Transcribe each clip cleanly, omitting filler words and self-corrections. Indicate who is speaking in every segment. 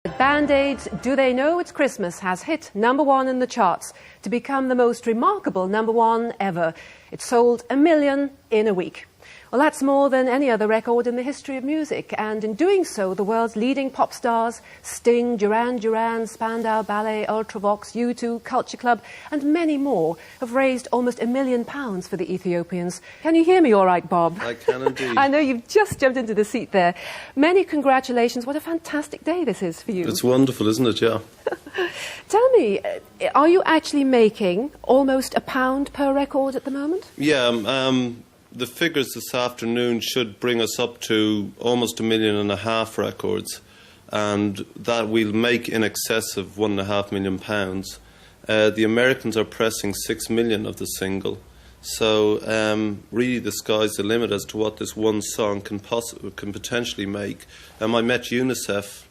Speaker 1: Band-Aid's Do They Know It's Christmas has hit #1 in the charts to become the most remarkable #1 ever. It sold 1 million in a week. Well, that's more than any other record in the history of music, and in doing so, the world's leading pop stars, Sting, Duran Duran, Spandau Ballet, Ultravox, U2, Culture Club, and many more, have raised almost £1 million for the Ethiopians. Can you hear me all right, Bob?
Speaker 2: I can indeed.
Speaker 1: I know you've just jumped into the seat there. Many congratulations. What a fantastic day this is for you.
Speaker 2: It's wonderful, isn't it? Yeah.
Speaker 1: Tell me, are you actually making almost £1 per record at the moment?
Speaker 2: Yeah, the figures this afternoon should bring us up to almost 1.5 million records, and that we'll make in excess of £1.5 million. The Americans are pressing 6 million of the single, so really the sky's the limit as to what this one song can potentially make. I met UNICEF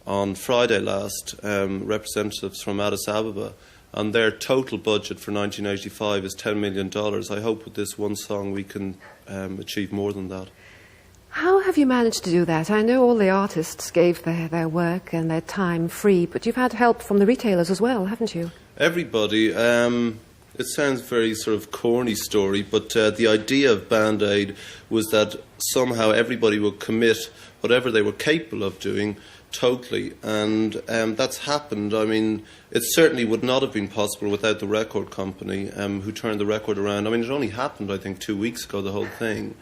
Speaker 2: on Friday last, representatives from Addis Ababa, and their total budget for 1985 is $10 million. I hope with this one song we can achieve more than that.
Speaker 1: How have you managed to do that? I know all the artists gave their work and their time free, but you've had help from the retailers as well, haven't you?
Speaker 2: Everybody. It sounds very sort of corny story, but the idea of Band-Aid was that somehow everybody would commit whatever they were capable of doing totally, and that's happened. I mean, it certainly would not have been possible without the record company who turned the record around. I mean, it only happened, I think, 2 weeks ago, the whole thing.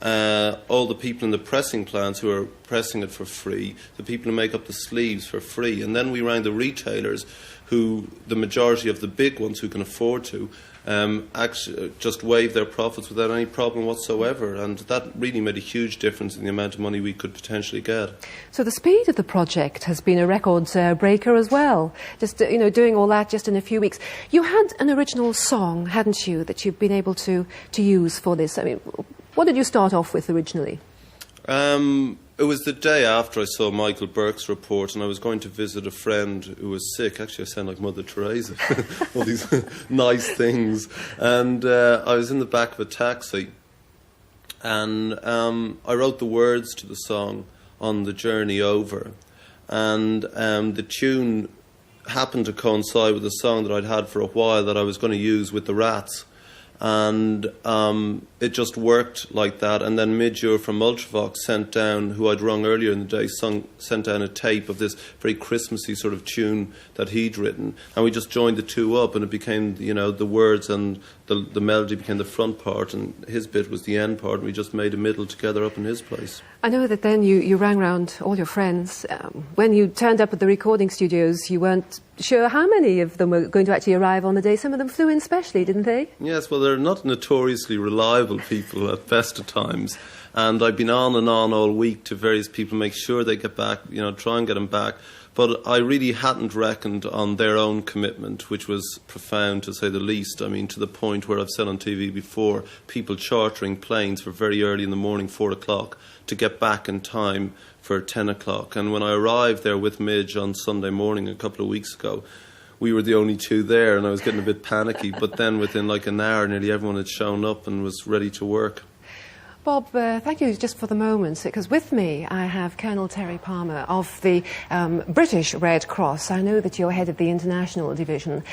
Speaker 2: All the people in the pressing plants who are pressing it for free, the people who make up the sleeves for free, and then we rang the retailers, who, the majority of the big ones who can afford to, actually just waive their profits without any problem whatsoever, and that really made a huge difference in the amount of money we could potentially get.
Speaker 1: So the speed of the project has been a record breaker as well, just doing all that just in a few weeks. You had an original song, hadn't you, that you've been able to use for this? I mean, what did you start off with originally?
Speaker 2: It was the day after I saw Michael Burke's report, and I was going to visit a friend who was sick. Actually, I sound like Mother Teresa. All these nice things. And I was in the back of a taxi, and I wrote the words to the song on the journey over. And the tune happened to coincide with a song that I'd had for a while that I was going to use with the Rats. And it just worked like that. And then Midjour from Ultravox sent down, who I'd rung earlier in the day, sent down a tape of this very Christmassy sort of tune that he'd written, and we just joined the two up, and it became, the words and the melody became the front part, and his bit was the end part, and we just made a middle together up in his place.
Speaker 1: I know that then you rang round all your friends. When you turned up at the recording studios, you weren't sure how many of them were going to actually arrive on the day. Some of them flew in specially, didn't they?
Speaker 2: Yes, well, they're not notoriously reliable people at best of times, and I've been on and on all week to various people, make sure they get back, try and get them back. But I really hadn't reckoned on their own commitment, which was profound, to say the least. I mean, to the point where I've said on TV before, people chartering planes for very early in the morning, 4 o'clock, to get back in time for 10 o'clock. And when I arrived there with Midge on Sunday morning a couple of weeks ago, we were the only two there, and I was getting a bit panicky. But then within like an hour, nearly everyone had shown up and was ready to work.
Speaker 1: Bob, thank you just for the moment, because with me I have Colonel Terry Palmer of the British Red Cross. I know that you're head of the international division.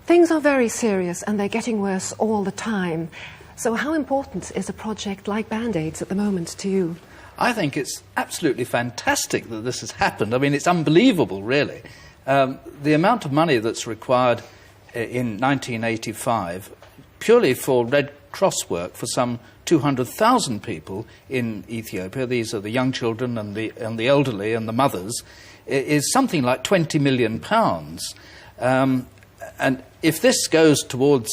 Speaker 1: Things are very serious and they're getting worse all the time. So how important is a project like Band-Aids at the moment to you?
Speaker 3: I think it's absolutely fantastic that this has happened. I mean, it's unbelievable, really. The amount of money that's required in 1985, purely for Red Cross work for some 200,000 people in Ethiopia, these are the young children and the elderly and the mothers, is something like £20 million. And if this goes towards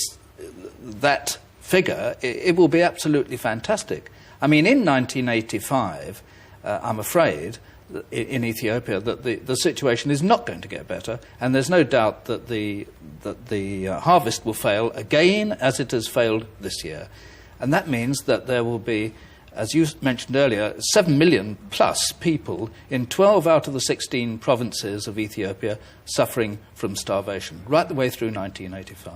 Speaker 3: that figure, it will be absolutely fantastic. I mean, in 1985, I'm afraid, in Ethiopia, that the situation is not going to get better, and there's no doubt that the harvest will fail again, as it has failed this year. And that means that there will be, as you mentioned earlier, 7 million plus people in 12 out of the 16 provinces of Ethiopia suffering from starvation, right the way through 1985.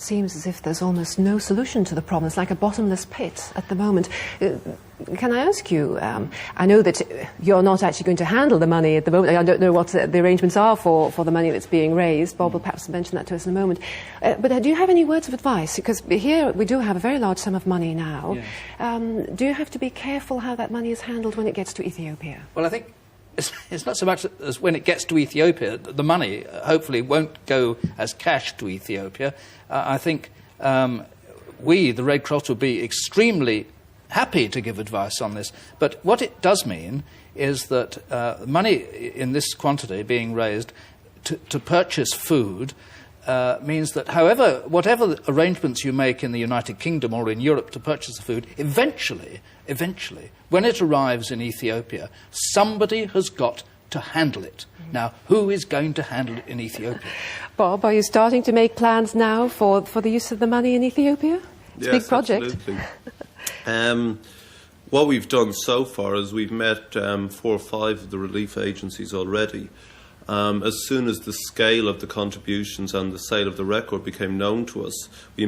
Speaker 1: seems as if there's almost no solution to the problem. It's like a bottomless pit at the moment. Can I ask you, I know that you're not actually going to handle the money at the moment. I don't know what the arrangements are for the money that's being raised. Bob will perhaps mention that to us in a moment. But do you have any words of advice? Because here we do have a very large sum of money now. Yes. Do you have to be careful how that money is handled when it gets to Ethiopia?
Speaker 3: Well, I think it's not so much as when it gets to Ethiopia, the money hopefully won't go as cash to Ethiopia. I think we, the Red Cross, will be extremely happy to give advice on this. But what it does mean is that money in this quantity being raised to purchase food means that whatever arrangements you make in the United Kingdom or in Europe to purchase the food, eventually, when it arrives in Ethiopia, somebody has got to handle it. Now, who is going to handle it in Ethiopia?
Speaker 1: Bob, are you starting to make plans now for the use of the money in Ethiopia? It's a big project.
Speaker 2: Absolutely. What we've done so far is we've met 4 or 5 of the relief agencies already. As soon as the scale of the contributions and the sale of the record became known to us, we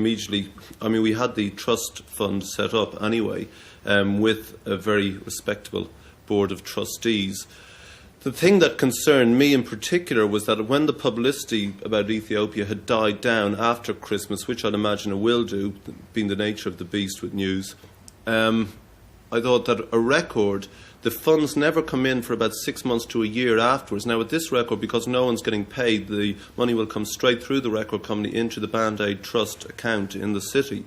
Speaker 2: had the trust fund set up anyway, with a very respectable board of trustees. The thing that concerned me in particular was that when the publicity about Ethiopia had died down after Christmas, which I'd imagine it will do, being the nature of the beast with news, I thought that a record, the funds never come in for about 6 months to a year afterwards. Now, with this record, because no one's getting paid, the money will come straight through the record company into the Band-Aid Trust account in the city.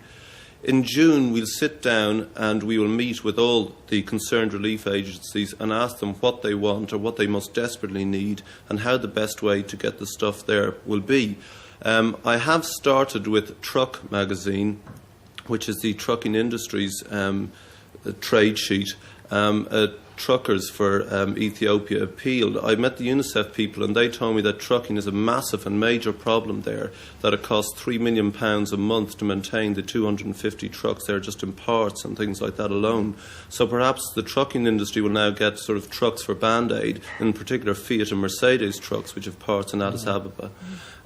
Speaker 2: In June, we'll sit down and we will meet with all the concerned relief agencies and ask them what they want or what they most desperately need and how the best way to get the stuff there will be. I have started with Truck magazine, which is the trucking industry's trade sheet. Truckers for Ethiopia appealed. I met the UNICEF people and they told me that trucking is a massive and major problem there, that it costs £3 million a month to maintain the 250 trucks there just in parts and things like that alone. So perhaps the trucking industry will now get sort of trucks for Band-Aid, in particular Fiat and Mercedes trucks, which have parts in Addis Ababa.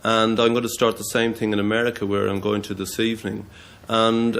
Speaker 2: And I'm going to start the same thing in America, where I'm going to this evening. And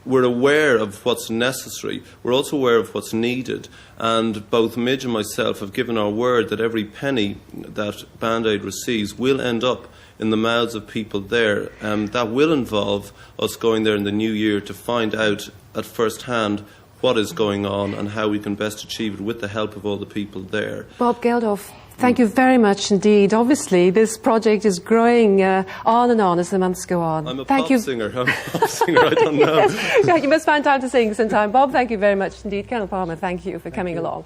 Speaker 2: we're aware of what's necessary. We're also aware of what's needed. And both Midge and myself have given our word that every penny that Band-Aid receives will end up in the mouths of people there. That will involve us going there in the new year to find out at first hand what is going on and how we can best achieve it with the help of all the people there.
Speaker 1: Bob Geldof, thank you very much indeed. Obviously, this project is growing on and on as the months go on.
Speaker 2: I'm a pop singer. I don't know.
Speaker 1: Yes. You must find time to sing sometime. Bob, thank you very much indeed. Colonel Palmer, thank you for coming along.